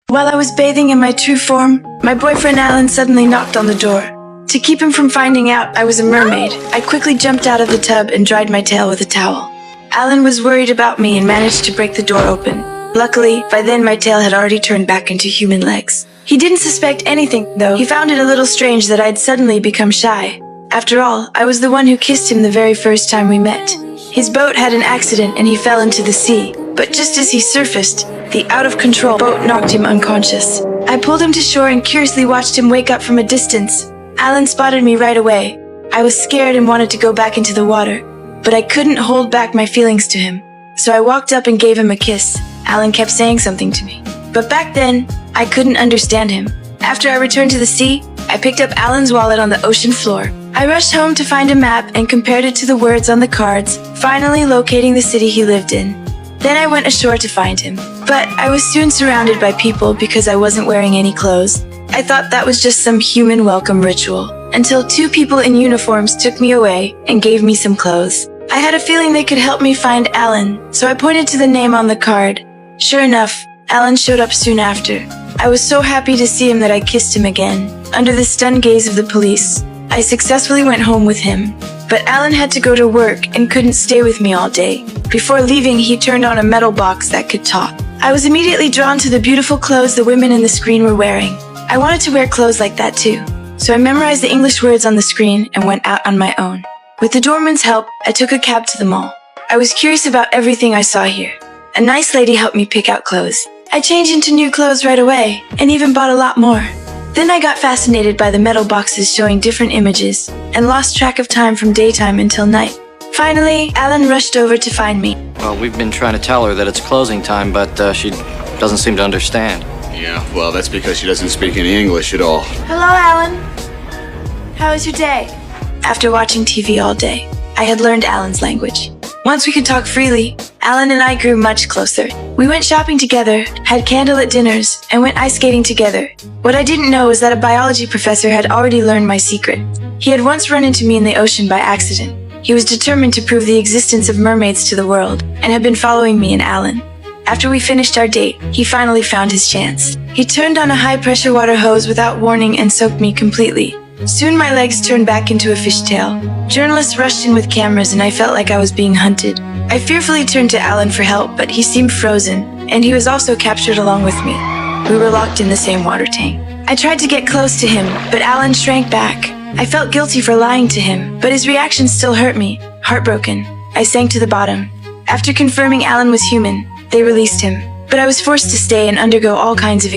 While I was bathing in my true form, my boyfriend Alan suddenly knocked on the door. To keep him from finding out I was a mermaid, I quickly jumped out of the tub and dried my tail with a towel. Alan was worried about me and managed to break the door open. Luckily, by then my tail had already turned back into human legs. He didn't suspect anything, though. He found it a little strange that I'd suddenly become shy. After all, I was the one who kissed him the very first time we met. His boat had an accident and he fell into the sea. But just as he surfaced, the out-of-control boat knocked him unconscious. I pulled him to shore and curiously watched him wake up from a distance. Alan spotted me right away. I was scared and wanted to go back into the water, but I couldn't hold back my feelings to him. So I walked up and gave him a kiss. Alan kept saying something to me, but back then, I couldn't understand him. After I returned to the sea, I picked up Alan's wallet on the ocean floor. I rushed home to find a map and compared it to the words on the cards, finally locating the city he lived in. Then I went ashore to find him, but I was soon surrounded by people because I wasn't wearing any clothes. I thought that was just some human welcome ritual, until two people in uniforms took me away and gave me some clothes. I had a feeling they could help me find Alan, so I pointed to the name on the card. Sure enough, Alan showed up soon after. I was so happy to see him that I kissed him again. Under the stunned gaze of the police, I successfully went home with him. But Alan had to go to work and couldn't stay with me all day. Before leaving, he turned on a metal box that could talk. I was immediately drawn to the beautiful clothes the women in the screen were wearing. I wanted to wear clothes like that too. So I memorized the English words on the screen and went out on my own. With the doorman's help, I took a cab to the mall. I was curious about everything I saw here. A nice lady helped me pick out clothes. I changed into new clothes right away, and even bought a lot more. Then I got fascinated by the metal boxes showing different images, and lost track of time from daytime until night. Finally, Alan rushed over to find me. Well, we've been trying to tell her that it's closing time, but she doesn't seem to understand. Yeah, well, that's because she doesn't speak any English at all. Hello, Alan. How was your day? After watching TV all day, I had learned Alan's language. Once we could talk freely, Alan and I grew much closer. We went shopping together, had candlelit dinners, and went ice skating together. What I didn't know was that a biology professor had already learned my secret. He had once run into me in the ocean by accident. He was determined to prove the existence of mermaids to the world, and had been following me and Alan. After we finished our date, he finally found his chance. He turned on a high-pressure water hose without warning and soaked me completely. Soon my legs turned back into a fishtail. Journalists rushed in with cameras and I felt like I was being hunted. I fearfully turned to Alan for help, but he seemed frozen, and he was also captured along with me. We were locked in the same water tank. I tried to get close to him, but Alan shrank back. I felt guilty for lying to him, but his reaction still hurt me. Heartbroken, I sank to the bottom. After confirming Alan was human, they released him, but I was forced to stay and undergo all kinds of